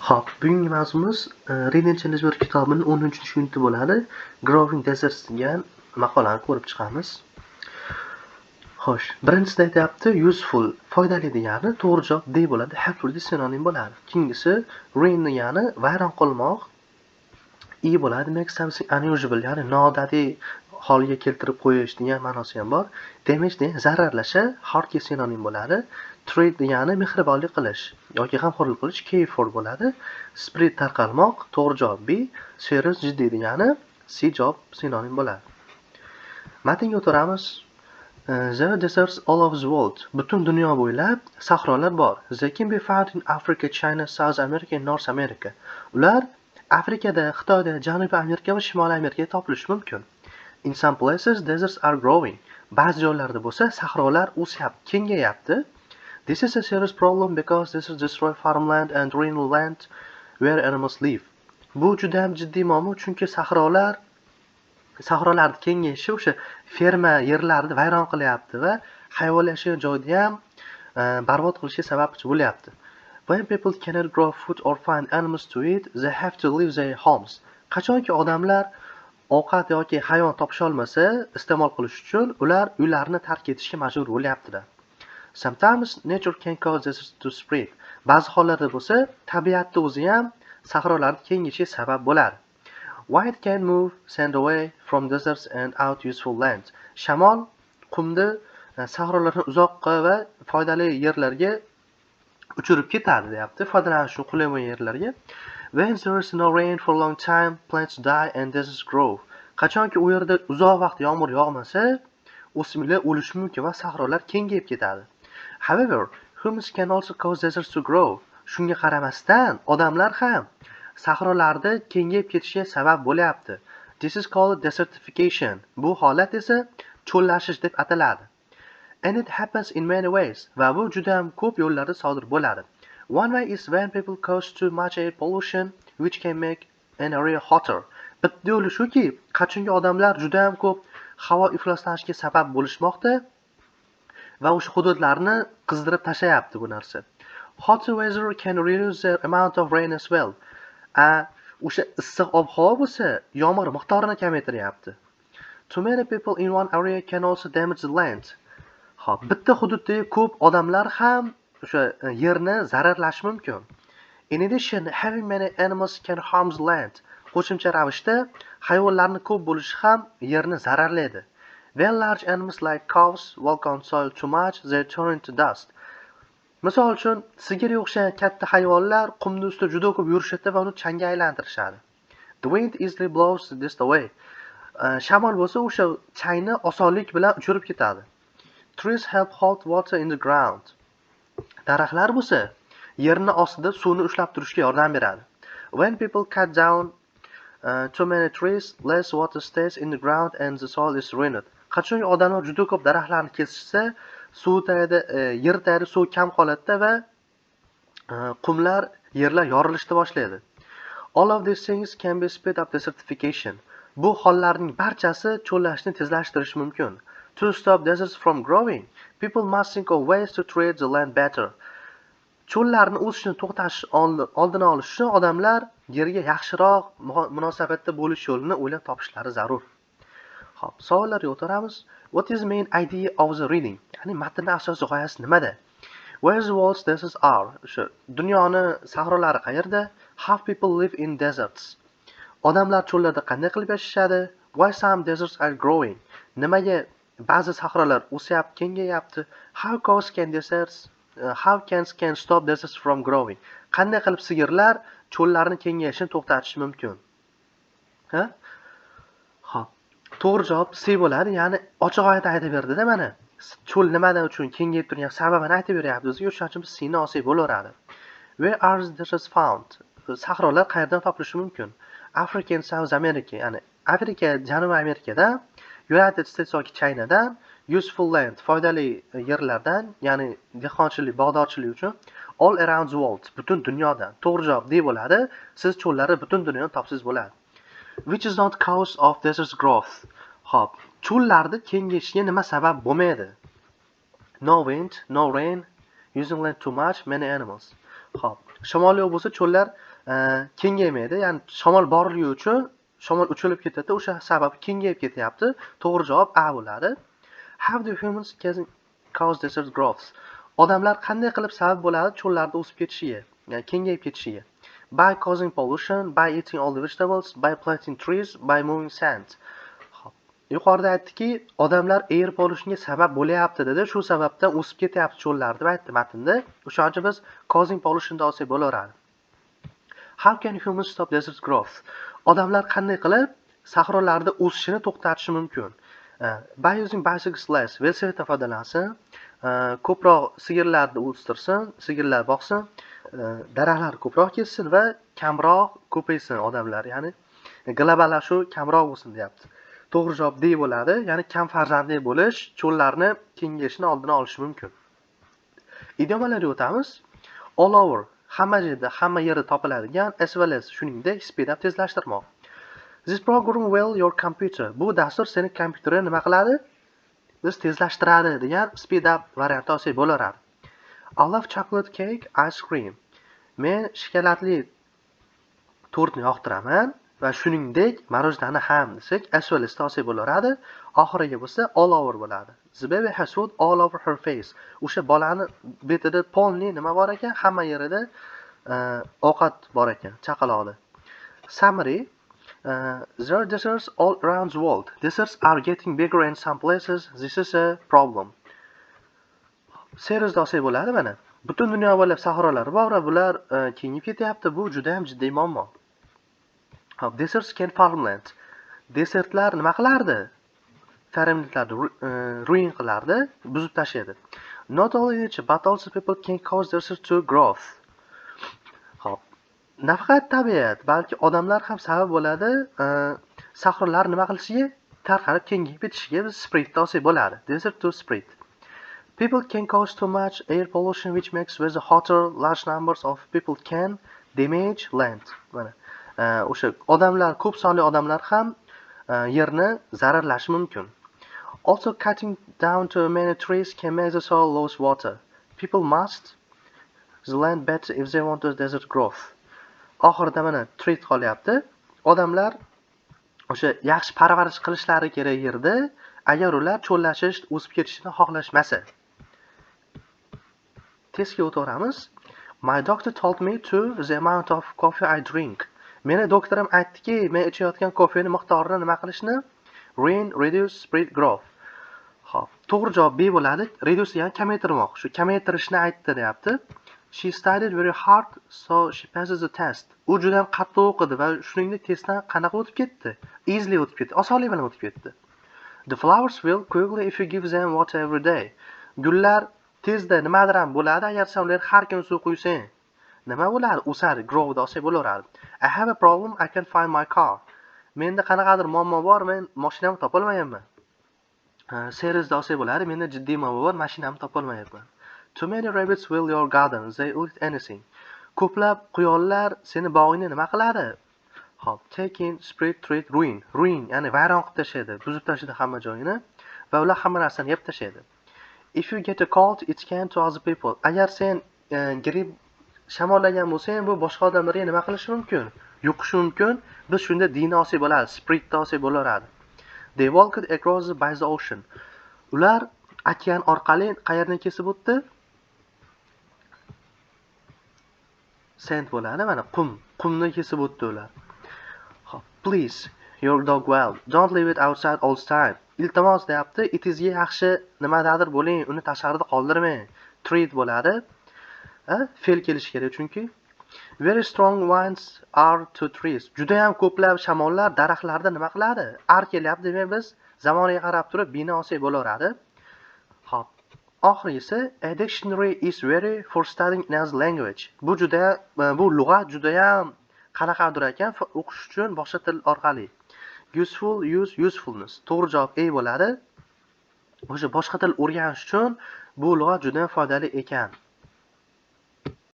Xo'p, bugungi mavzumiz Reed and Challengeworth kitobining 10-uniti bo'ladi. Growing Deserts degan maqolani ko'rib chiqamiz. Xo'sh, birinchisida aytyapti useful, foydali degani to'g'ri javob D bo'ladi, helpful sinonim bo'ladi. Keyingisi ruin degani vayron qilmoq, E bo'ladi, make something unusual, ya'ni noodatiy holga keltirib qo'yish degan ma'nosi ham bor. Damage degan zararlasha, hardga sinonim bo'ladi. Treat degani mehribonlik qilish yoki g'amxo'rlik qilish, care for bo'ladi. Spread tarqalmoq, to'g'ri javob B. Serious jiddiy degani C javob sinonim bo'ladi. Matnga o'tiramiz. There are deserts all over the world. Butun dunyo bo'ylab sahrolar bor. They can be found in Africa, China, South America and North America. Ular Afrikada, Xitoyda, Janubiy Amerika va Shimoliy Amerikada topilishi mumkin. In some places deserts are growing. Ba'zi joylarda bo'lsa sahrolar o'syapti, kengayapti. This is a serious problem because deserts destroy farmland and ruin land where animals live. Bu juda ham jiddiy muammo, chunki sahrolarning kengayishi o'sha ferma yerlarni vayron qilyapti va hayvonlar yashagan joyni ham barbod qilishga sababchi bo'lyapti. When people cannot grow food or find animals to eat, they have to leave their homes. Qachonki odamlar ovqat yoki hayvon topisha olmasa, iste'mol qilish uchun ular uylarini tark etishga majbur bo'lyaptilar. Sometimes nature can cause deserts to spread. Ba'zi hollarda bo'lsa, tabiatning o'zi ham sahrolarning kengayishiga sabab bo'ladi. Wind can move sand away from deserts and out useful lands. Shamol qumni sahrolardan uzoqqa va foydali yerlarga uchirib ketadi, deyapti. Foydalanish uchun qulay bo'lgan yerlarga. When there is no rain for a long time, plants die and deserts grow. Qachonki u yerda uzoq vaqt yomg'ir yog'masa, o'simliklar o'lishi mumkin va sahrolar kengayib ketadi. However, humans can also cause deserts to grow. Shunga qaramasdan, odamlar ham sahrolarda kengayib ketishiga sabab bo'lyapti. This is called desertification. Bu holat esa cho'llashish deb ataladi. And it happens in many ways. Va bu juda ham ko'p yo'llarda sodir bo'ladi. One way is when people cause too much air pollution, which can make an area hotter. Bitta yo'li shuki, qachonki odamlar juda ham ko'p havo ifloslanishiga sabab bo'lishmoqda va o'sha hududlarni qizdirib tashlayapti bu narsa. Hotter weather can reduce the amount of rain as well. O'sha issiq ob-havo bo'lsa, yomg'ir miqdorini kamaytiryapti. Too many people in one area can also damage the land. Xo'p, bitta hududdagi ko'p odamlar ham o'sha yerni zararlashi mumkin. In addition, having many animals can harm the land. Qo'shimcha ravishda hayvonlarning ko'p bo'lishi ham yerni zararlaydi. When large animals like cows walk on soil too much, they turn into dust. Misol uchun, sigirga o'xshagan katta hayvonlar qumning ustida juda ko'p yurishadi va uni changga aylantirishadi. The wind easily blows this away. Shamol bo'lsa o'sha changni osonlik bilan uchirib ketadi. Trees help hold water in the ground. Daraxtlar bo'lsa, yerning ostida suvni ushlab turishga yordam beradi. When people cut down too many trees, less water stays in the ground and the soil is ruined. Qachonki odamlar juda ko'p daraxtlarni kesishsa, suv tagida, yer tagida suv kam qoladi va qumlar, yerlar yorilishni boshlaydi. All of these things can be speed up desertification. Bu hollarning barchasi cho'llashni tezlashtirishi mumkin. To stop deserts from growing, people must think of ways to treat the land better. Cho'llarni o'sishini to'xtatish oldini olish uchun odamlar yerga yaxshiroq munosabatda bo'lish yo'lini o'ylab topishlari zarur. Xo'p, savollarga o'tiramiz. What is the main idea of the reading? Ya'ni matnning asosiy g'oyasi nimada? Where the world's deserts are? O'sha dunyoni sahrolari qayerda? How people live in deserts? Odamlar cho'llarda qanday qilib yashashadi? Why some deserts are growing? Nimaga ba'zi sahrolar o'syapti, kengayapti? How cows can stop deserts from growing? Qanday qilib sigirlar cho'llarning kengayishini to'xtatishi mumkin? Ha? Xo'p, to'g'ri javob C bo'ladi. Ya'ni ochiq oyat aytib berdi-da mana. Cho'l nimadan uchun kengayib turgan sababini aytib beryapti bizga. O'shaning uchun C ni olsak bo'laveradi. Where are the deserts found? Sahrolar qayerdan topilishi mumkin? Africa and South America, ya'ni Afrika, Janubiy Amerikada, United States yoki Chinadan, useful land, foydali yerlardan, ya'ni dehqonchilik, bog'dorchilik uchun all around the world, butun dunyodan. To'g'ri javob D bo'ladi. Siz cho'llarni butun dunyodan topsiz bo'ladi. Which is not cause of deserts growth. Xo'p, cho'llarni kengayishiga nima sabab bo'lmaydi? No wind, no rain, using land too much, many animals. Xo'p, Shimoliy bo'lsa cho'llar kengaymaydi. Ya'ni shamol borilgani uchun shamol uchilib ketadi. O'sha sabab kengayib ketyapti. To'g'ri javob A bo'ladi. How do humans cause desert growth? Odamlar qanday qilib sabab bo'ladi cho'llarda o'sib ketishiga, ya'ni kengayib ketishiga? By causing pollution, by eating all the vegetables, by planting trees, by moving sand. Yuqorida aytdiki, odamlar air pollutionga sabab bo'layapti dedi. Shu sababdan o'sib ketyapti cho'llar deb aytdi matnda. O'shaning uchun biz causing pollution deb olsak bo'laveradi. How can humans stop desert growth? Odamlar qanday qilib sahrolarda o'sishini to'xtatishi mumkin? By using bicycles less, velosipeddan foydalansin, ko'proq sigirlarni o'stirsin, sigirlar boqsin, daraxtlar ko'proq kessin va kamroq ko'paysin odamlar, ya'ni globallashuv kamroq bo'lsin deyapti. To'g'ri javob D bo'ladi, ya'ni kam farzandli bo'lish cho'llarni kengayishini oldini olishi mumkin. Idiomalarga o'tamiz. All over, hamma yerda, hamma yerda topiladigan, as well as, shuningdek, speed up, tezlashtirmoq. This program will your computer. Bu dastur seni kompyuterini nima qiladi? Biz tezlashtiradi degan speed up varianti olsak bo'laveradi. I love chocolate cake, ice cream. Men shokoladli tortni yoqtiraman va shuningdek marojnani ham desak as well as olsak bo'laveradi. Oxiriga bo'lsa all over bo'ladi. The baby has food all over her face. O'sha bolani betida polni nima bor ekan? Hamma yerida ovqat bor ekan, chaqaloqda. Summary. There are deserts all around the world. Deserts are getting bigger in some places. This is a problem. Seriyada olsak bo'ladi mana. Butun dunyo bo'ylab sahrolar bor va bular kengayib ketyapti. Bu juda ham jiddiy muammo. Deserts can farmland. Desertlar nima qilardi? Farmlandlarni ruin qilardi, buzib tashlaydi. Not only nature but also people can cause deserts to growth. Nafaqat tabiat, balki odamlar ham sabab bo'ladi sahrolar nima qilishiga, tarqalib kengayib ketishiga. Biz spread olsak bo'ladi. Desert to spread. People can cause too much air pollution which makes weather hotter. Large numbers of people can damage land. Mana o'sha odamlar, ko'p sonli odamlar ham yerni zararlashi mumkin. Also cutting down too many trees can make the soil lose water. People must the land better if they want a desert growth. Oxirida mana treat qolyapti. Odamlar o'sha yaxshi parvarish qilishlari kerak yerda, agar ular cho'llashish, o'sib ketishini xohlashmasa. Testga o'tamiz. My doctor told me to the amount of coffee I drink. Meni doktorim aytdiki, men ichayotgan kofening miqdorini nima qilishni? Reduce, spread, growth. Xo'p, to'g'ri javob B bo'ladi. Reduce degani kamaytirmoq. Shu kamaytirishni aytdi deyapti. She studied very hard, so she passes the test. U juda ham qattiq o'qidi va shuningdek testdan qanaqa o'tib ketdi? Easily o'tib ketdi, osonlik bilan o'tib ketdi. The flowers will quickly if you give them water every day. Gullar tezda nimadir ham bo'ladi agar sen ularga har kuni suv quysang. Nima bo'ladi? O'sadi, grow desa bo'laveradi. I have a problem, I can't find my car. Menda qanaqadir muammo bor, men mashinamni topolmayapman. Serious desa bo'ladi. Menda jiddiy muammo bor, mashinamni topolmayapman. Too many rabbits will your garden. They eat anything. Ko'plab quyonlar seni bog'ingni nima qiladi? Hop, taking, spread, treat, ruin. Ruin, ya'ni vayron qilib tashlaydi, buzib tashlaydi hamma joyini va ular hamma narsani yeb tashlaydi. If you get a cold, it can to other people. Agar sen gripp shamollagan bo'lsang, bu boshqa odamlarga nima qilishi mumkin? Yuqishi mumkin. Biz shunda dini olsak bo'ladi, spread olsak bo'laveradi. They walked across by the ocean. Ular okean orqali qayerdan kesib o'tdi? Sand bo'ladi, mana qumni kesib o'tdi ular. Please, your dog well. Don't leave it outside all the time. Iltimos deyapti, itizga yaxshi nimadadir bo'ling, uni tashqarida qoldirmang. Treat bo'ladi. Fe'l kelishi kerak chunki. Very strong winds are to trees. Juda ham ko'plab shamollar daraxtlarda nima qiladi? Ar kelyapti demak biz zamoniga qarab turib bino olsak bo'laveradi. Xo'p. Oxirgisi, a dictionary is very for studying another language. Bu lug'at juda ham qanaqadir ekan o'qish uchun boshqa til orqali. Useful, use, usefulness. To'g'ri javob A bo'ladi. O'sha boshqa til o'rganish uchun bu lug'at juda ham foydali ekan.